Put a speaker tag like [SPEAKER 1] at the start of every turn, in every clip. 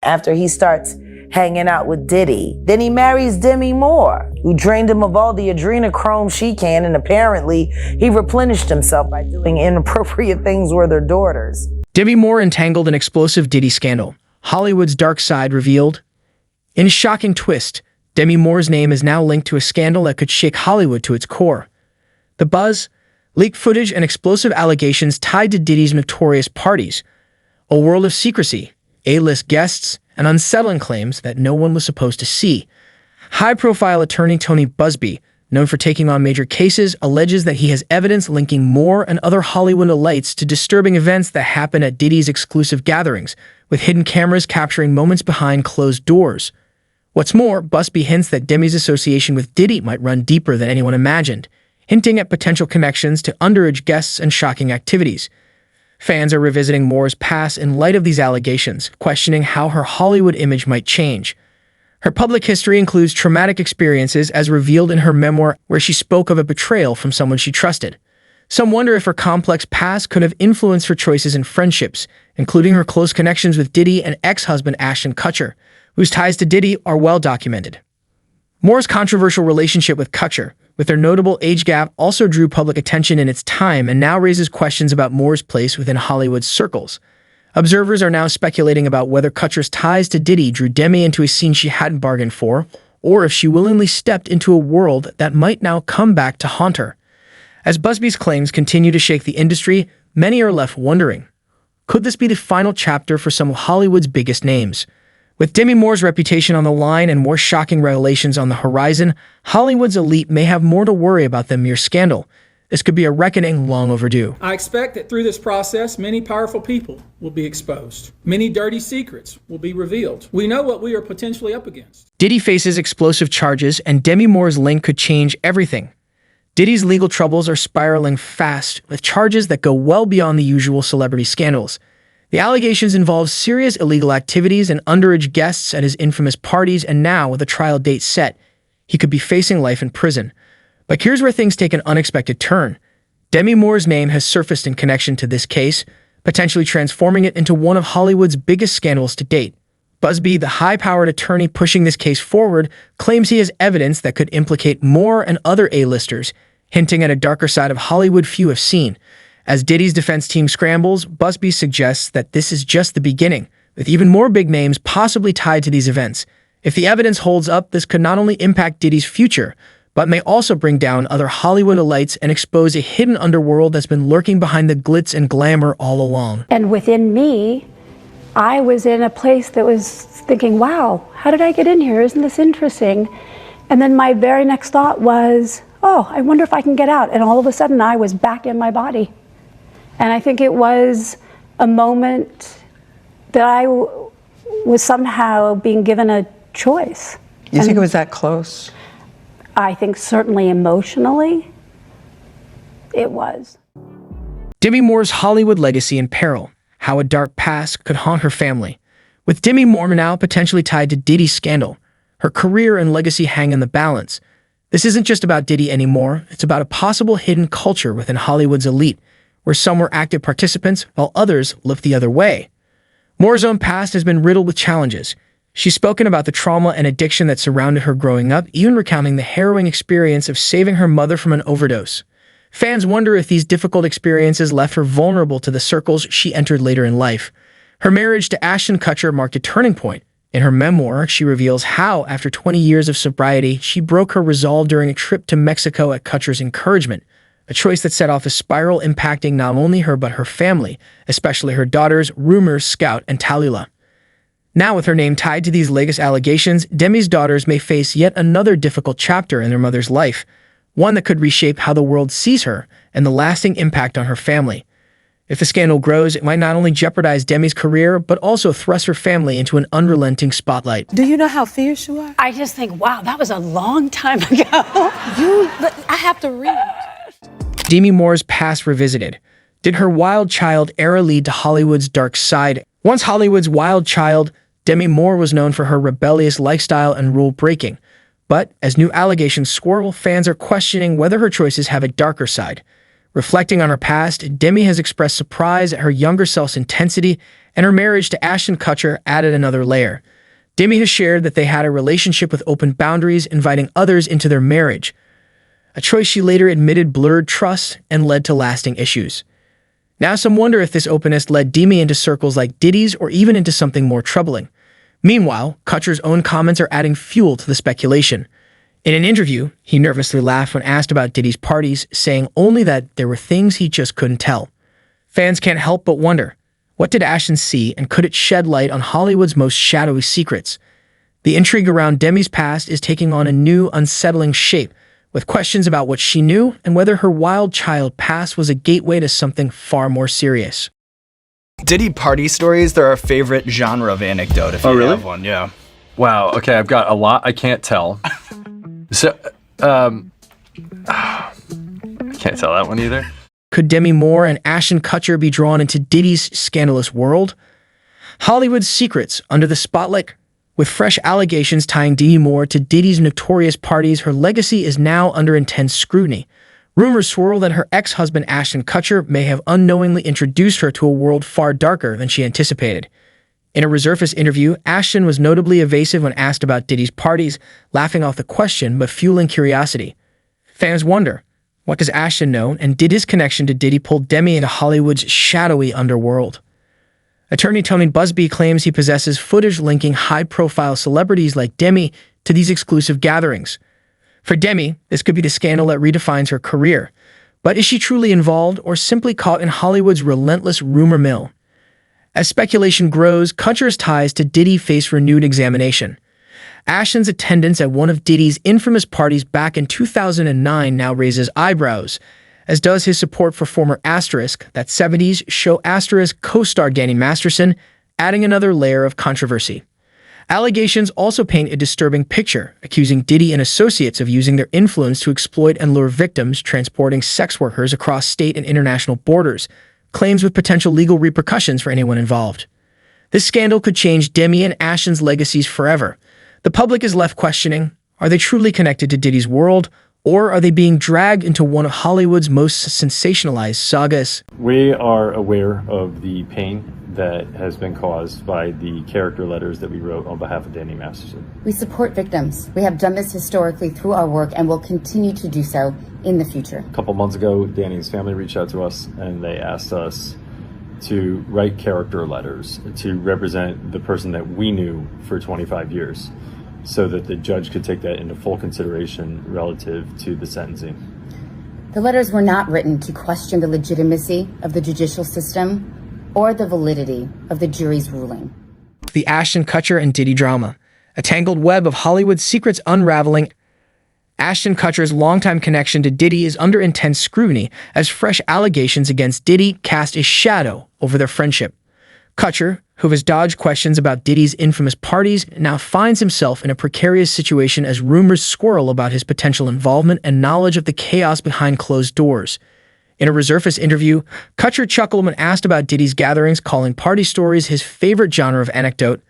[SPEAKER 1] after he starts hanging out with Diddy. Then he marries Demi Moore, who drained him of all the adrenochrome she can, and apparently he replenished himself by doing inappropriate things with their daughters.
[SPEAKER 2] Demi Moore entangled an explosive Diddy scandal. Hollywood's dark side revealed. In a shocking twist, Demi Moore's name is now linked to a scandal that could shake Hollywood to its core. The buzz, leaked footage, and explosive allegations tied to Diddy's notorious parties. A world of secrecy, A-list guests, and unsettling claims that no one was supposed to see. High-profile attorney Tony Busby, known for taking on major cases, alleges that he has evidence linking Moore and other Hollywood elites to disturbing events that happen at Diddy's exclusive gatherings, with hidden cameras capturing moments behind closed doors. What's more, Busby hints that Demi's association with Diddy might run deeper than anyone imagined, hinting at potential connections to underage guests and shocking activities. Fans are revisiting Moore's past in light of these allegations, questioning how her Hollywood image might change. Her public history includes traumatic experiences as revealed in her memoir, where she spoke of a betrayal from someone she trusted. Some wonder if her complex past could have influenced her choices in friendships, including her close connections with Diddy and ex-husband Ashton Kutcher, whose ties to Diddy are well documented. Moore's controversial relationship with Kutcher, with their notable age gap, also drew public attention in its time and now raises questions about Moore's place within Hollywood's circles. Observers are now speculating about whether Kutcher's ties to Diddy drew Demi into a scene she hadn't bargained for, or if she willingly stepped into a world that might now come back to haunt her. As Busby's claims continue to shake the industry, many are left wondering, could this be the final chapter for some of Hollywood's biggest names? With Demi Moore's reputation on the line and more shocking revelations on the horizon, Hollywood's elite may have more to worry about than mere scandal. This could be a reckoning long overdue.
[SPEAKER 3] I expect that through this process, many powerful people will be exposed. Many dirty secrets will be revealed. We know what we are potentially up against.
[SPEAKER 2] Diddy faces explosive charges, and Demi Moore's link could change everything. Diddy's legal troubles are spiraling fast, with charges that go well beyond the usual celebrity scandals. The allegations involve serious illegal activities and underage guests at his infamous parties, and now, with a trial date set, he could be facing life in prison. But here's where things take an unexpected turn. Demi Moore's name has surfaced in connection to this case, potentially transforming it into one of Hollywood's biggest scandals to date. Busby, the high-powered attorney pushing this case forward, claims he has evidence that could implicate Moore and other A-listers, hinting at a darker side of Hollywood few have seen. As Diddy's defense team scrambles, Busby suggests that this is just the beginning, with even more big names possibly tied to these events. If the evidence holds up, this could not only impact Diddy's future, but may also bring down other Hollywood elites and expose a hidden underworld that's been lurking behind the glitz and glamour all along.
[SPEAKER 4] And within me, I was in a place that was thinking, wow, how did I get in here? Isn't this interesting? And then my very next thought was, oh, I wonder if I can get out. And all of a sudden, I was back in my body. And I think it was a moment that I was somehow being given a choice.
[SPEAKER 5] You think it was that close?
[SPEAKER 4] I think certainly emotionally, it was.
[SPEAKER 2] Demi Moore's Hollywood legacy in peril, how a dark past could haunt her family. With Demi Moore now potentially tied to Diddy's scandal, her career and legacy hang in the balance. This isn't just about Diddy anymore, it's about a possible hidden culture within Hollywood's elite, where some were active participants while others looked the other way. Moore's own past has been riddled with challenges. She's spoken about the trauma and addiction that surrounded her growing up, even recounting the harrowing experience of saving her mother from an overdose. Fans wonder if these difficult experiences left her vulnerable to the circles she entered later in life. Her marriage to Ashton Kutcher marked a turning point. In her memoir, she reveals how, after 20 years of sobriety, she broke her resolve during a trip to Mexico at Kutcher's encouragement, a choice that set off a spiral impacting not only her but her family, especially her daughters, Rumors, Scout, and Tallulah. Now, with her name tied to these latest allegations, Demi's daughters may face yet another difficult chapter in their mother's life, one that could reshape how the world sees her and the lasting impact on her family. If the scandal grows, it might not only jeopardize Demi's career, but also thrust her family into an unrelenting spotlight.
[SPEAKER 5] Do you know how fierce you are?
[SPEAKER 4] I just think, wow, that was a long time ago.
[SPEAKER 5] I have to read.
[SPEAKER 2] Demi Moore's past revisited. Did her wild child era lead to Hollywood's dark side? Once Hollywood's wild child, Demi Moore was known for her rebellious lifestyle and rule-breaking. But as new allegations swirl, fans are questioning whether her choices have a darker side. Reflecting on her past, Demi has expressed surprise at her younger self's intensity and her marriage to Ashton Kutcher added another layer. Demi has shared that they had a relationship with open boundaries, inviting others into their marriage, a choice she later admitted blurred trust and led to lasting issues. Now some wonder if this openness led Demi into circles like Diddy's or even into something more troubling. Meanwhile, Kutcher's own comments are adding fuel to the speculation. In an interview, he nervously laughed when asked about Diddy's parties, saying only that there were things he just couldn't tell. Fans can't help but wonder, what did Ashton see, and could it shed light on Hollywood's most shadowy secrets? The intrigue around Demi's past is taking on a new, unsettling shape, with questions about what she knew and whether her wild child past was a gateway to something far more serious.
[SPEAKER 6] Diddy party stories, they're our favorite genre of anecdote, if you have one, yeah.
[SPEAKER 7] Wow, okay, I've got a lot I can't tell. So, I can't tell that one either.
[SPEAKER 2] Could Demi Moore and Ashton Kutcher be drawn into Diddy's scandalous world? Hollywood's secrets under the spotlight. With fresh allegations tying Demi Moore to Diddy's notorious parties, her legacy is now under intense scrutiny. Rumors swirl that her ex-husband Ashton Kutcher may have unknowingly introduced her to a world far darker than she anticipated. In a resurfaced interview, Ashton was notably evasive when asked about Diddy's parties, laughing off the question but fueling curiosity. Fans wonder, what does Ashton know, and did his connection to Diddy pull Demi into Hollywood's shadowy underworld? Attorney Tony Busby claims he possesses footage linking high-profile celebrities like Demi to these exclusive gatherings. For Demi, this could be the scandal that redefines her career. But is she truly involved, or simply caught in Hollywood's relentless rumor mill? As speculation grows, Kutcher's ties to Diddy face renewed examination. Ashton's attendance at one of Diddy's infamous parties back in 2009 now raises eyebrows, as does his support for former Asterisk, that 70s show Asterisk co-star Danny Masterson, adding another layer of controversy. Allegations also paint a disturbing picture, accusing Diddy and associates of using their influence to exploit and lure victims, transporting sex workers across state and international borders, claims with potential legal repercussions for anyone involved. This scandal could change Demi and Ashton's legacies forever. The public is left questioning, are they truly connected to Diddy's world, or are they being dragged into one of Hollywood's most sensationalized sagas?
[SPEAKER 7] We are aware of the pain that has been caused by the character letters that we wrote on behalf of Danny Masterson.
[SPEAKER 8] We support victims. We have done this historically through our work and will continue to do so in the future.
[SPEAKER 7] A couple months ago, Danny's family reached out to us and they asked us to write character letters to represent the person that we knew for 25 years so that the judge could take that into full consideration relative to the sentencing.
[SPEAKER 8] The letters were not written to question the legitimacy of the judicial system or the validity of the jury's ruling.
[SPEAKER 2] The Ashton Kutcher and Diddy drama, a tangled web of Hollywood secrets unraveling. Ashton Kutcher's longtime connection to Diddy is under intense scrutiny as fresh allegations against Diddy cast a shadow over their friendship. Kutcher, who has dodged questions about Diddy's infamous parties, now finds himself in a precarious situation as rumors swirl about his potential involvement and knowledge of the chaos behind closed doors. In a resurfaced interview, Kutcher chuckled when asked about Diddy's gatherings, calling party stories his favorite genre of anecdote,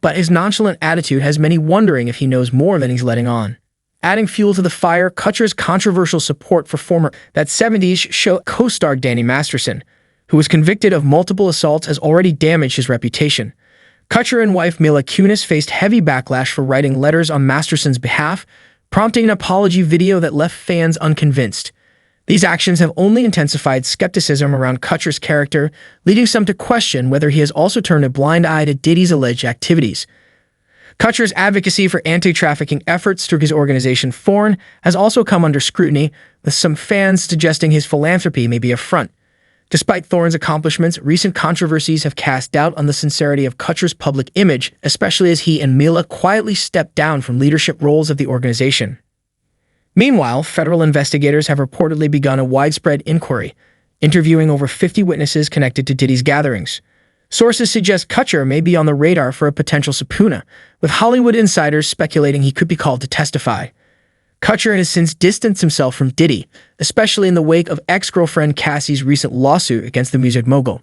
[SPEAKER 2] but his nonchalant attitude has many wondering if he knows more than he's letting on. Adding fuel to the fire, Kutcher's controversial support for former That 70s show co-star Danny Masterson, who was convicted of multiple assaults, has already damaged his reputation. Kutcher and wife Mila Kunis faced heavy backlash for writing letters on Masterson's behalf, prompting an apology video that left fans unconvinced. These actions have only intensified skepticism around Kutcher's character, leading some to question whether he has also turned a blind eye to Diddy's alleged activities. Kutcher's advocacy for anti-trafficking efforts through his organization Thorn has also come under scrutiny, with some fans suggesting his philanthropy may be a front. Despite Thorn's accomplishments, recent controversies have cast doubt on the sincerity of Kutcher's public image, especially as he and Mila quietly stepped down from leadership roles of the organization. Meanwhile, federal investigators have reportedly begun a widespread inquiry, interviewing over 50 witnesses connected to Diddy's gatherings. Sources suggest Kutcher may be on the radar for a potential subpoena, with Hollywood insiders speculating he could be called to testify. Kutcher has since distanced himself from Diddy, especially in the wake of ex-girlfriend Cassie's recent lawsuit against the music mogul.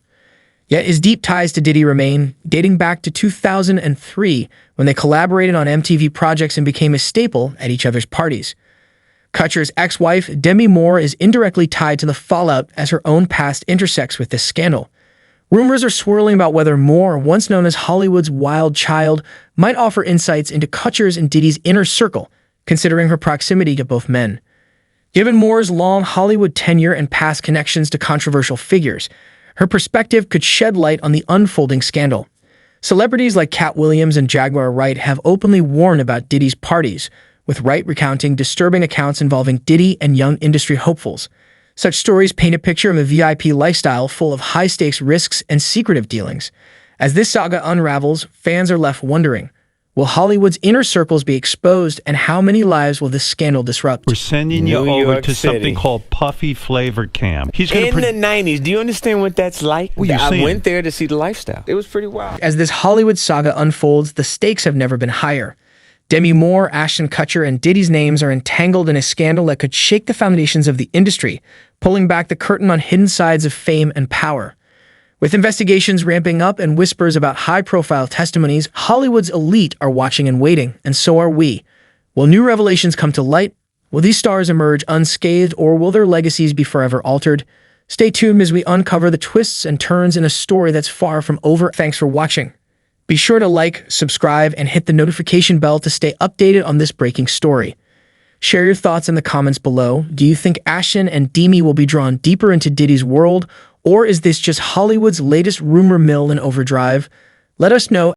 [SPEAKER 2] Yet his deep ties to Diddy remain, dating back to 2003, when they collaborated on MTV projects and became a staple at each other's parties. Kutcher's ex-wife, Demi Moore, is indirectly tied to the fallout as her own past intersects with this scandal. Rumors are swirling about whether Moore, once known as Hollywood's wild child, might offer insights into Kutcher's and Diddy's inner circle, considering her proximity to both men. Given Moore's long Hollywood tenure and past connections to controversial figures, her perspective could shed light on the unfolding scandal. Celebrities like Cat Williams and Jaguar Wright have openly warned about Diddy's parties, with Wright recounting disturbing accounts involving Diddy and young industry hopefuls. Such stories paint a picture of a VIP lifestyle full of high-stakes risks and secretive dealings. As this saga unravels, fans are left wondering, will Hollywood's inner circles be exposed, and how many lives will this scandal disrupt?
[SPEAKER 9] We're sending you over to something called Puffy Flavor Camp. He's going
[SPEAKER 10] in the 90s. Do you understand what that's like?
[SPEAKER 9] Well,
[SPEAKER 10] I went there to see the lifestyle. It was pretty wild.
[SPEAKER 2] As this Hollywood saga unfolds, the stakes have never been higher. Demi Moore, Ashton Kutcher, and Diddy's names are entangled in a scandal that could shake the foundations of the industry, pulling back the curtain on hidden sides of fame and power. With investigations ramping up and whispers about high-profile testimonies, Hollywood's elite are watching and waiting, and so are we. Will new revelations come to light? Will these stars emerge unscathed, or will their legacies be forever altered? Stay tuned as we uncover the twists and turns in a story that's far from over. Thanks for watching. Be sure to like, subscribe, and hit the notification bell to stay updated on this breaking story. Share your thoughts in the comments below. Do you think Ashton and Demi will be drawn deeper into Diddy's world, or is this just Hollywood's latest rumor mill in overdrive? Let us know